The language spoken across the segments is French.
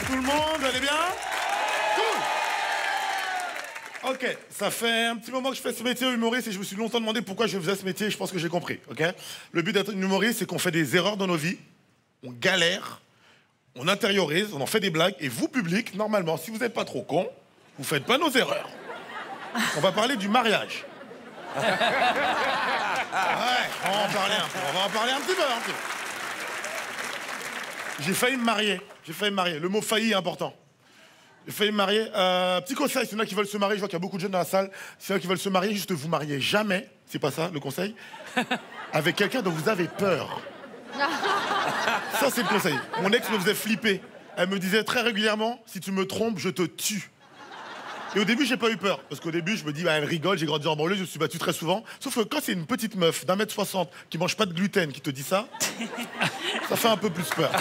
Tout le monde, vous allez bien? Cool. Ok, ça fait un petit moment que je fais ce métier humoriste et je me suis longtemps demandé pourquoi je faisais ce métier. Je pense que j'ai compris, ok? Le but d'être humoriste, c'est qu'on fait des erreurs dans nos vies, on galère, on intériorise, on en fait des blagues, et vous, public, normalement, si vous n'êtes pas trop con, vous faites pas nos erreurs. On va parler du mariage. Ouais, on va en parler un peu. On va en parler un petit peu. J'ai failli me marier. Le mot failli est important. J'ai failli me marier. Petit conseil, s'il y en a qui veulent se marier, je vois qu'il y a beaucoup de jeunes dans la salle. S'il y en a qui veulent se marier, juste vous mariez jamais, c'est pas ça le conseil, avec quelqu'un dont vous avez peur. Ça, c'est le conseil. Mon ex me faisait flipper. Elle me disait très régulièrement, si tu me trompes, je te tue. Et au début, j'ai pas eu peur. Parce qu'au début, je me dis, bah, elle rigole, j'ai grandi en banlieue, je me suis battu très souvent. Sauf que quand c'est une petite meuf d'1m60 qui mange pas de gluten qui te dit ça, ça fait un peu plus peur.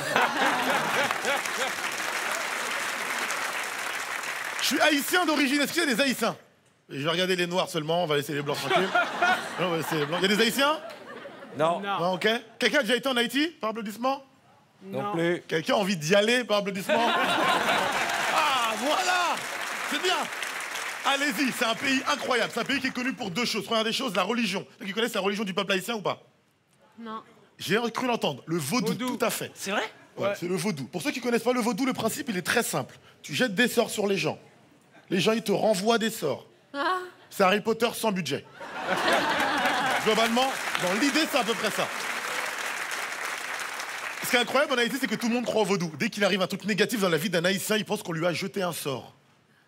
Je suis haïtien d'origine. Est-ce qu'il y a des haïtiens? Je vais regarder les noirs seulement, on va laisser les blancs tranquilles. Non, on va laisser les blancs. Il y a des haïtiens? Non. Non, ok. Quelqu'un a déjà été en Haïti, par applaudissement? Non plus. Quelqu'un a envie d'y aller, par applaudissement? Ah, voilà! C'est bien! Allez-y, c'est un pays incroyable. C'est un pays qui est connu pour deux choses. Première des choses, la religion. Vous connaissez la religion du peuple haïtien ou pas? Non. J'ai cru l'entendre. Le vaudou, tout à fait. C'est vrai? Ouais, c'est le vaudou. Pour ceux qui connaissent pas le vaudou, le principe, il est très simple. Tu jettes des sorts sur les gens. Les gens, ils te renvoient des sorts. Ah. C'est Harry Potter sans budget. Globalement, dans l'idée, c'est à peu près ça. Ce qui est incroyable en Haïti, c'est que tout le monde croit au vaudou. Dès qu'il arrive un truc négatif dans la vie d'un Haïtien, il pense qu'on lui a jeté un sort.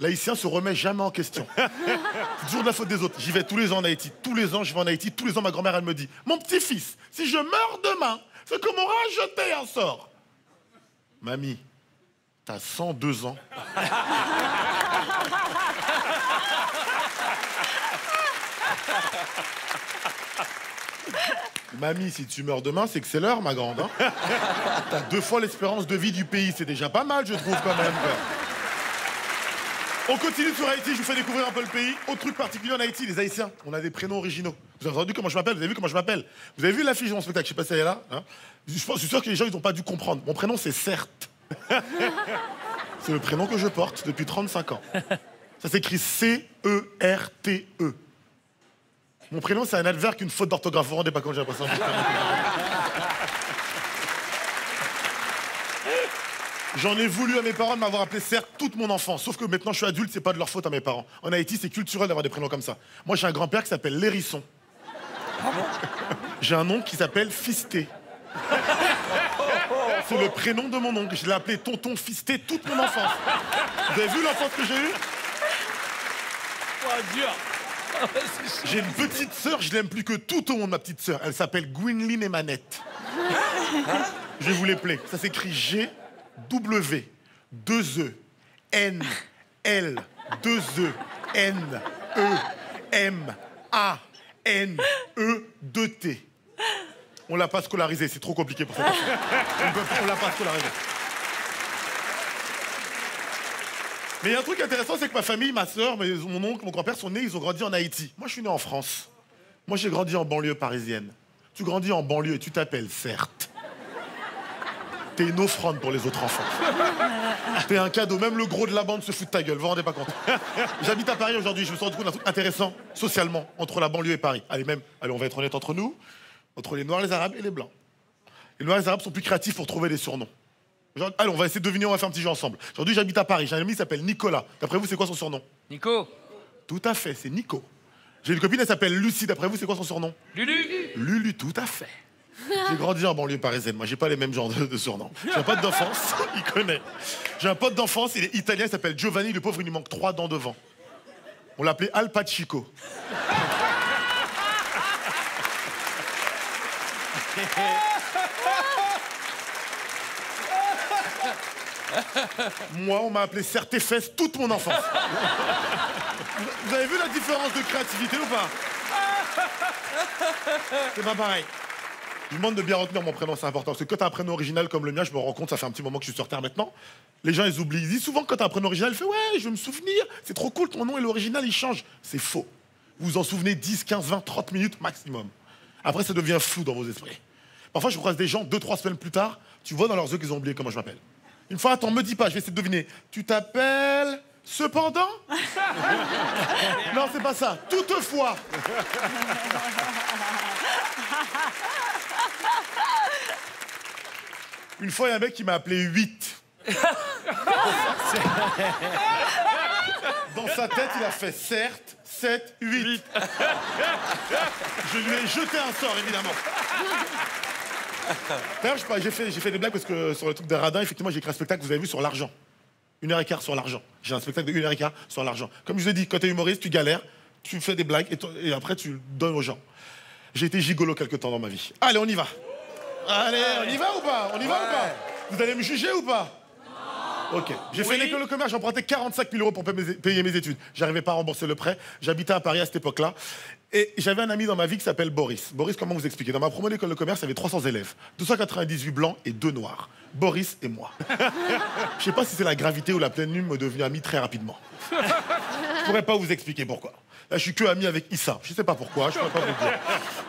L'Haïtien se remet jamais en question. C'est toujours de la faute des autres. J'y vais tous les ans en Haïti. Tous les ans, je vais en Haïti. Tous les ans, ma grand-mère, elle me dit, mon petit-fils, si je meurs demain, c'est qu'on m'aura jeté un sort. Mamie, t'as 102 ans. Mamie, si tu meurs demain, c'est que c'est l'heure, ma grande. Hein. T'as 2 fois l'espérance de vie du pays. C'est déjà pas mal, je trouve, quand même. On continue sur Haïti, je vous fais découvrir un peu le pays. Autre truc particulier en Haïti, les Haïtiens, on a des prénoms originaux. Vous avez entendu comment je m'appelle? Vous avez vu comment je m'appelle? Vous avez vu l'affiche de mon spectacle? Je sais pas si elle est là. Hein, je suis sûr que les gens, ils n'ont pas dû comprendre. Mon prénom, c'est Certes. C'est le prénom que je porte depuis 35 ans. Ça s'écrit C-E-R-T-E. Mon prénom, c'est un adverbe qu'une faute d'orthographe. Vous vous rendez pas compte, j'ai l'impression. J'en ai voulu à mes parents de m'avoir appelé Certes toute mon enfance. Sauf que maintenant je suis adulte, c'est pas de leur faute à mes parents. En Haïti, c'est culturel d'avoir des prénoms comme ça. Moi, j'ai un grand-père qui s'appelle Lérisson. J'ai un oncle qui s'appelle Fisté. C'est le prénom de mon oncle. Je l'ai appelé Tonton Fisté toute mon enfance. Vous avez vu l'enfance que j'ai eue? Oh, dur. J'ai une petite sœur, je l'aime plus que tout au monde, ma petite sœur. Elle s'appelle Gwynline Emanette. Je vais vous l'épeler. Ça s'écrit G. W, 2 E, N, L, 2 E, N, E, M, A, N, E, 2 T. On l'a pas scolarisé, c'est trop compliqué pour ça. On l'a pas scolarisé. Mais il y a un truc intéressant, c'est que ma famille, ma soeur, mon oncle, mon grand-père sont nés, ils ont grandi en Haïti. Moi, je suis né en France. Moi, j'ai grandi en banlieue parisienne. Tu grandis en banlieue et tu t'appelles Certes. T'es une offrande pour les autres enfants. T'es un cadeau. Même le gros de la bande se fout de ta gueule. Vous vous rendez pas compte? J'habite à Paris aujourd'hui. Je me suis rendu compte d'un truc intéressant, socialement, entre la banlieue et Paris. Allez, on va être honnête entre nous, entre les Noirs, les Arabes et les Blancs. Les Noirs et les Arabes sont plus créatifs pour trouver des surnoms. Genre, allez, on va essayer de deviner, on va faire un petit jeu ensemble. Aujourd'hui, j'habite à Paris. J'ai un ami qui s'appelle Nicolas. D'après vous, c'est quoi son surnom? Nico. Tout à fait, c'est Nico. J'ai une copine, elle s'appelle Lucie. D'après vous, c'est quoi son surnom? Lulu. Lulu, tout à fait. J'ai grandi en banlieue parisienne. Moi, j'ai pas les mêmes genres de surnoms. J'ai un pote d'enfance, il connaît. J'ai un pote d'enfance, il est italien, il s'appelle Giovanni. Le pauvre, il lui manque 3 dents devant. On l'appelait Al Pachico. Moi, on m'a appelé Certes-Fesses toute mon enfance. Vous avez vu la différence de créativité ou pas? C'est pas pareil. Je vous demande de bien retenir mon prénom, c'est important. Parce que quand t'as un prénom original comme le mien, je me rends compte, ça fait un petit moment que je suis sur Terre maintenant. Les gens, ils oublient. Ils disent souvent que quand t'as un prénom original, ils font ouais, je vais me souvenir. C'est trop cool, ton nom et l'original, il change. C'est faux. Vous vous en souvenez 10, 15, 20, 30 minutes maximum. Après, ça devient flou dans vos esprits. Parfois, je croise des gens 2-3 semaines plus tard, tu vois dans leurs yeux qu'ils ont oublié comment je m'appelle. Une fois, attends, me dis pas, je vais essayer de deviner. Tu t'appelles cependant? Non, c'est pas ça. Toutefois. Une fois, il y a un mec qui m'a appelé 8. Dans sa tête, il a fait certes, 7, 8. Je lui ai jeté un sort, évidemment. D'ailleurs, j'ai fait des blagues parce que sur le truc des radins, effectivement, j'ai écrit un spectacle que vous avez vu sur l'argent. 1h15 sur l'argent. J'ai un spectacle de 1h15 sur l'argent. Comme je vous ai dit, quand t'es humoriste, tu galères, tu fais des blagues et après tu le donnes aux gens. J'ai été gigolo quelque temps dans ma vie. Allez, on y va. Allez, on y va ou pas? On y va ou pas? Vous allez me juger ou pas? Ok. J'ai fait une école de commerce, j'ai emprunté 45 000 € pour payer mes études. J'arrivais pas à rembourser le prêt. J'habitais à Paris à cette époque-là. Et j'avais un ami dans ma vie qui s'appelle Boris. Boris, comment vous expliquer? Dans ma promo d'école de commerce, il y avait 300 élèves. 298 blancs et 2 noirs. Boris et moi. Je sais pas si c'est la gravité ou la pleine lune me devenue ami très rapidement. Je pourrais pas vous expliquer pourquoi. Là, je suis que ami avec Issa. Je sais pas pourquoi, je pourrais pas vous le dire.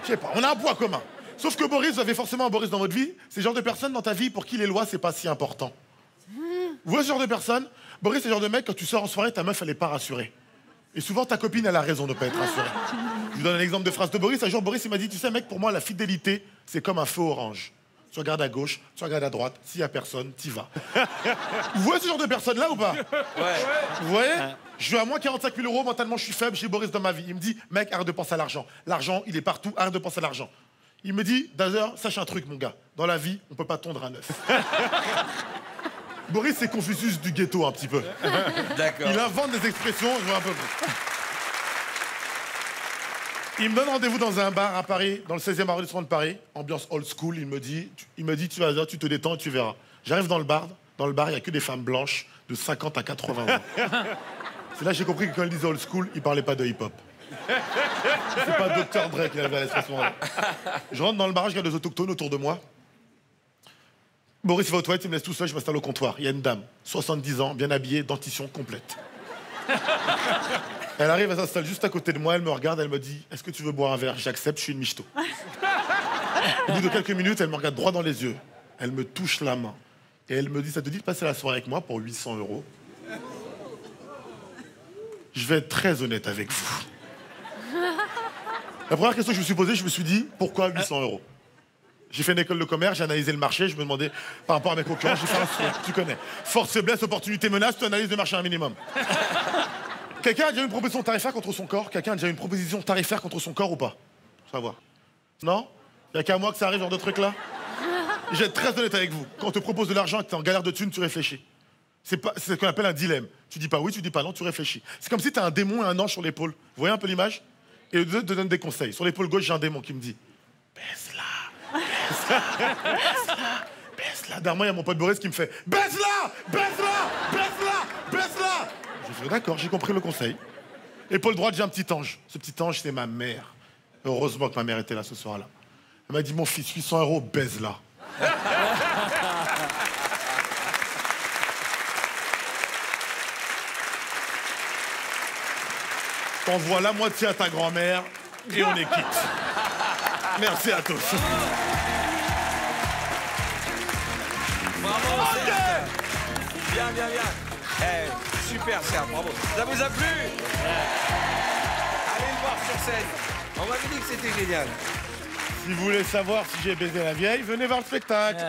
Je sais pas, on a un poids commun. Sauf que Boris, vous avez forcément un Boris dans votre vie. C'est le genre de personne dans ta vie pour qui les lois, c'est pas si important. Vous voyez ce genre de personne? Boris, c'est le genre de mec, quand tu sors en soirée, ta meuf, elle est pas rassurée. Et souvent, ta copine, elle a raison de pas être rassurée. Je vous donne un exemple de phrase de Boris. Un jour, Boris, il m'a dit, tu sais, mec, pour moi, la fidélité, c'est comme un feu orange. Tu regardes à gauche, tu regardes à droite. S'il y a personne, t'y vas. Vous voyez ce genre de personne-là ou pas? Ouais. Vous voyez? Je suis à moins 45 000 €, mentalement, je suis faible, j'ai Boris dans ma vie. Il me dit, mec, arrête de penser à l'argent. L'argent, il est partout, arrête de penser à l'argent. Il me dit, d'ailleurs, sache un truc, mon gars. Dans la vie, on peut pas tondre un œuf. Boris, c'est Confucius du ghetto, un petit peu. D'accord. Il invente des expressions, je vois un peu. Il me donne rendez-vous dans un bar à Paris, dans le 16e arrondissement de Paris, ambiance old school. Il me dit, tu vas là, tu te détends et tu verras. J'arrive dans le bar, il n'y a que des femmes blanches de 50 à 80 ans. C'est là que j'ai compris que quand il disait old school, il parlait pas de hip-hop. C'est pas Dr. Dre qui avait à l'expression-là. Je rentre dans le bar, je regarde les autochtones autour de moi. Boris, il va aux toilettes, il me laisse tout seul, je m'installe au comptoir. Il y a une dame, 70 ans, bien habillée, dentition complète. Elle arrive, elle s'installe juste à côté de moi, elle me regarde, elle me dit « Est-ce que tu veux boire un verre ?» J'accepte, je suis une michto. Au bout de quelques minutes, elle me regarde droit dans les yeux. Elle me touche la main. Et elle me dit « Ça te dit de passer la soirée avec moi pour 800 €? » Je vais être très honnête avec vous. La première question que je me suis posée, je me suis dit « Pourquoi 800 €? » J'ai fait une école de commerce, j'ai analysé le marché, je me demandais par rapport à mes concurrents, j'ai fait un soin, tu connais. Force, faiblesse, opportunité, menace, tu analyses le marché un minimum. Quelqu'un a déjà une proposition tarifaire contre son corps? Quelqu'un a déjà une proposition tarifaire contre son corps ou pas? Faut savoir. Non? Il n'y a qu'à moi que ça arrive, genre de trucs-là? Je vais être très honnête avec vous. Quand on te propose de l'argent et que tu es en galère de thunes, tu réfléchis. C'est ce qu'on appelle un dilemme. Tu dis pas oui, tu dis pas non, tu réfléchis. C'est comme si tu as un démon et un ange sur l'épaule. Vous voyez un peu l'image? Et les deux te donnent des conseils. Sur l'épaule gauche, j'ai un démon qui me dit « Baisse-la, baisse-la, baisse-la, baisse-la. » Dernièrement, il y a mon pote Boris qui me fait « Baisse-la, baisse-la, baisse-la, baisse-la. » Je fais « D'accord, j'ai compris le conseil. » Épaule droite, j'ai un petit ange. Ce petit ange, c'est ma mère. Heureusement que ma mère était là ce soir-là. Elle m'a dit « Mon fils, 800 €, baise-la. » T'envoies la moitié à ta grand-mère et on est quitte. Merci à tous. Bravo, Serge. Bien, bien, bien. Eh, super, Serge, bravo. Ça vous a plu? Allez le voir sur scène. On m'avait dit que c'était génial. Si vous voulez savoir si j'ai baisé la vieille, venez voir le spectacle.